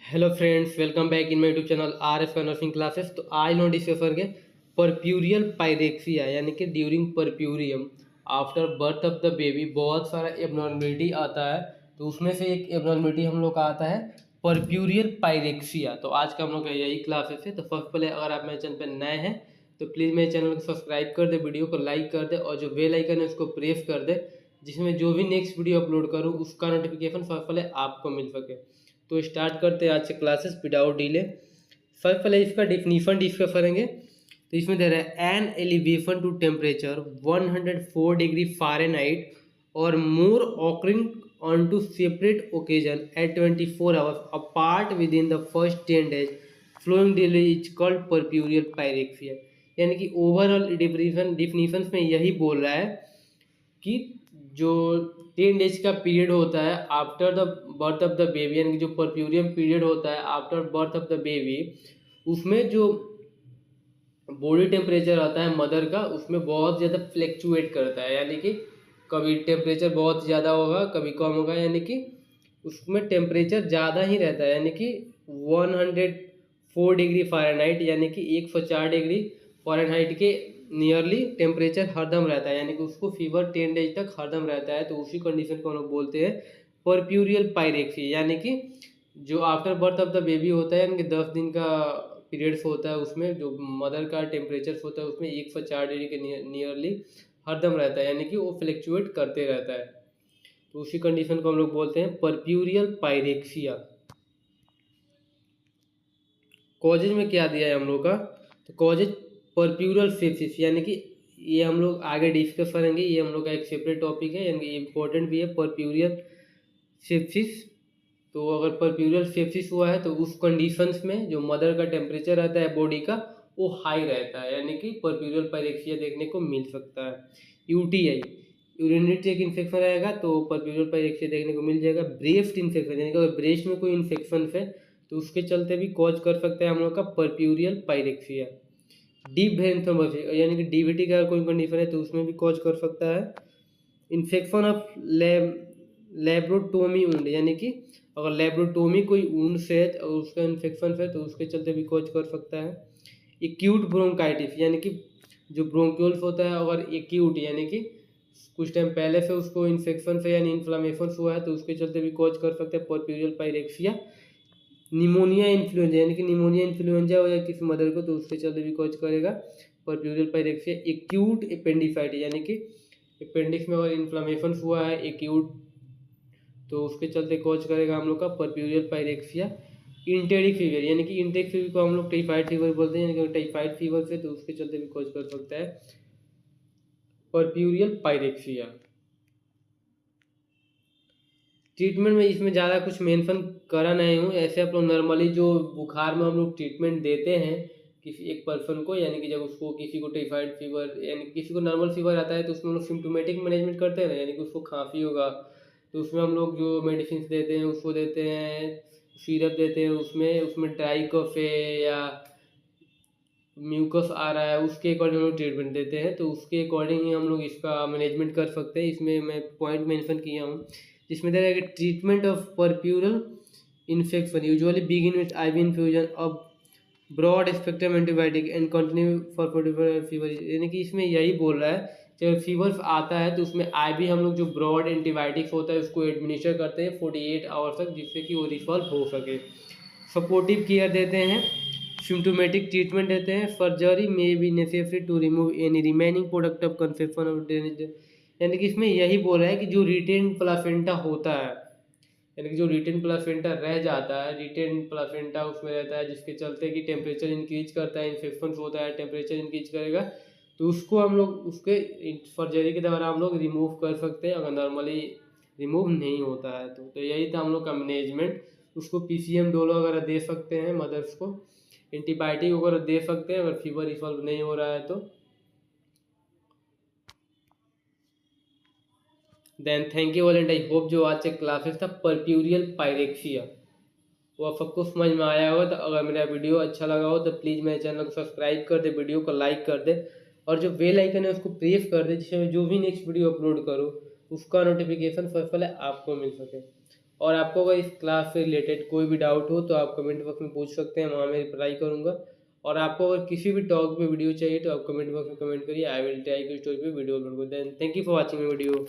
Hello friends, welcome back in my YouTube channel R F nursing classes. तो आज हम discuss करेंगे परप्यूरियल pyrexia यानी कि during puerperium after birth of the baby बहुत सारा एबनॉर्मलिटी आता है। तो उसमें से एक एबनॉर्मलिटी हम लोग का आता है परप्यूरियल पायरेक्सिया। तो आज का हम लोग का यही क्लासेस है। तो सबसे पहले अगर आप मेरे चैनल पर नए हैं तो प्लीज़ मेरे चैनल को सब्सक्राइब कर दे, वीडियो को लाइक कर दे और जो बेल आइकन है उसको प्रेस कर दे, जिसमें जो भी नेक्स्ट वीडियो अपलोड करूँ उसका नोटिफिकेशन सबसे पहले आपको मिल सके। तो स्टार्ट करते हैं आज से क्लासेस विदाउट डिले। सबसे पहले इसका डिफिनीशन डिस्कस करेंगे। तो इसमें दे रहा है an elevation to temperature 104 degree Fahrenheit और more occurring on two separate occasion at 24 hours apart within the first 10 days following daily is called puerperal pyrexia. यानी कि ओवरऑल डिफिनीशन में यही बोल रहा है कि जो 10 डेज का पीरियड होता है after the birth of the baby, यानी कि जो परप्यूरियम पीरियड होता है after birth of the baby, उसमें जो बॉडी टेम्परेचर आता है मदर का उसमें बहुत ज़्यादा फ्लैक्चुएट करता है। यानी कि कभी टेम्परेचर बहुत ज़्यादा होगा, कभी कम होगा, यानी कि उसमें टेम्परेचर ज़्यादा ही रहता है। यानी कि 104 डिग्री फ़ारेनहाइट यानी कि 104 डिग्री फ़ारेनहाइट के नियरली टेम्परेचर हरदम रहता है। यानी कि उसको फीवर 10 डेज तक हरदम रहता है। तो उसी कंडीशन को हम लोग बोलते हैं परप्यूरियल पायरेक्सी। यानी कि जो after birth of the baby होता है, यानी कि 10 दिन का पीरियड्स होता है, उसमें जो मदर का टेम्परेचर होता है उसमें 104 डिग्री के नियरली हरदम रहता है। यानी कि वो फ्लैक्चुएट करते रहता है। तो उसी कंडीशन को हम लोग बोलते हैं परप्यूरियल पायरेक्सिया। कॉजेज में क्या दिया है हम लोग का, तो कॉजेज परप्यूरल सेप्सिस, यानी कि ये हम लोग आगे डिस्कस करेंगे। ये हम लोग का एक सेपरेट टॉपिक है, यानी कि इम्पोर्टेंट भी है परप्यूरियल सेप्सिस। तो अगर परप्यूरियल सेप्सिस हुआ है तो उस कंडीशंस में जो मदर का टेम्परेचर रहता है बॉडी का वो हाई रहता है, यानी कि परप्यूरियल पायरेक्सिया देखने को मिल सकता है। यूटीआई यूरिनरी ट्रैक्ट इन्फेक्शन रहेगा तो परप्यूरियल पायरेक्सिया देखने को मिल जाएगा। ब्रेस्ट इन्फेक्शन, यानी कि अगर ब्रेस्ट में कोई इन्फेक्शन है तो उसके चलते भी कॉज कर सकते हैं हम लोग का परप्यूरियल पायरेक्सिया। डीप वेन थ्रोम्बोसिस, यानी कि डीवीटी का कोई कंडीशन है तो उसमें भी कॉज कर सकता है। इन्फेक्शन ऑफ लेब्रोटोमी वुंड, यानी कि अगर लेब्रोटोमी कोई वुंड से और उसका इन्फेक्शन है तो उसके चलते भी कॉज कर सकता है। एक्यूट ब्रोंकाइटिस, यानी कि जो ब्रोंक्यूल्स होता है अगर एक्यूट यानी कि कुछ टाइम पहले से उसको इन्फेक्शन से यानी इन्फ्लामेशन हुआ है तो उसके चलते भी कॉज कर सकते हैं परप्यूरियल पायरेक्सिया। निमोनिया इन्फ्लुएंजा, यानी कि निमोनिया इन्फ्लुएंजा हो या किसी मदर को तो उसके चलते भी कॉज करेगा परप्यूरियल पायरेक्सिया। एक्यूट एपेंडिसाइटिस, यानी कि अपेंडिक्स में अगर इन्फ्लामेशन हुआ है एक्यूट तो उसके चलते कॉज करेगा हम लोग का परप्यूरियल पायरेक्सिया। इंटेरिक फीवर, यानी कि इंटेरिक फीवर को हम लोग टाइफाइड फीवर बोलते हैं, यानी कि टाइफाइड फीवर से तो उसके चलते भी कॉज कर सकता है परप्यूरियल पायरेक्सिया। ट्रीटमेंट में इसमें ज़्यादा कुछ मेंशन करा नहीं हूँ। ऐसे आप लोग नॉर्मली जो बुखार में हम लोग ट्रीटमेंट देते हैं किसी एक पर्सन को, यानी कि जब उसको किसी को टाइफाइड फीवर यानी किसी को नॉर्मल फीवर आता है तो उसमें हम लोग सिम्टोमेटिक मैनेजमेंट करते हैं ना, यानी कि उसको खांसी होगा तो उसमें हम लोग जो मेडिसिन देते हैं उसको देते हैं, सिरप देते हैं, उसमें उसमें ड्राई कफ है या म्यूकस आ रहा है उसके अकॉर्डिंग हम लोग ट्रीटमेंट देते हैं। तो उसके अकॉर्डिंग ही हम लोग इसका मैनेजमेंट कर सकते हैं। इसमें मैं पॉइंट मेंशन किया हूँ जिसमें दे रहा है कि treatment of puerperal infection usually begin with IV infusion of broad spectrum antibiotic and continue for 45 fever, यानी कि इसमें यही बोल रहा है जब फीवर आता है तो उसमें आईवी हम लोग जो ब्रॉड एंटीबायोटिक्स होता है उसको एडमिनिस्टर करते हैं 48 आवर्स तक, जिससे कि वो रिसॉल्व हो सके। सपोर्टिव केयर देते हैं, सिम्टोमेटिक ट्रीटमेंट देते हैं। सर्जरी में be necessary to remove any remaining product of conception of drainage, यानी कि इसमें यही बोल रहा है कि जो रिटेन प्लासेंटा होता है, यानी कि जो रिटेन प्लासेंटा रह जाता है, रिटेन प्लासेंटा उसमें रहता है जिसके चलते कि टेम्परेचर इंक्रीज करता है, इन्फेक्शन होता है, टेम्परेचर इंक्रीज करेगा तो उसको हम लोग उसके सर्जरी के द्वारा हम लोग रिमूव कर सकते हैं अगर नॉर्मली रिमूव नहीं होता है तो यही था हम लोग का मैनेजमेंट। उसको पीसीएम डोलो वगैरह दे सकते हैं, मदर्स को एंटीबायोटिक वगैरह दे सकते हैं अगर फीवर रिसॉल्व नहीं हो रहा है तो। Then thank you all and I hope जो आज से क्लासेस था परप्यूरियल पायरेक्सिया वो आप सबको समझ में आया होगा। तो अगर मेरा वीडियो अच्छा लगा हो तो प्लीज़ मेरे चैनल को सब्सक्राइब कर दे, वीडियो को लाइक कर दे और जो बेल आइकन है उसको प्रेस कर दे, जिससे मैं जो भी नेक्स्ट वीडियो अपलोड करूँ उसका नोटिफिकेशन सबसे पहले आपको मिल सके। और आपको अगर इस क्लास से रिलेटेड कोई भी डाउट हो तो आप कमेंट बॉक्स में पूछ सकते हैं, वहाँ मैं रिप्लाई करूँगा। और आपको अगर किसी भी टॉपिक पे वीडियो चाहिए तो आप कमेंट बॉक्स में कमेंट करिए, I will try to story पे वीडियो अपलोड कर दें। Thank you for watching my video.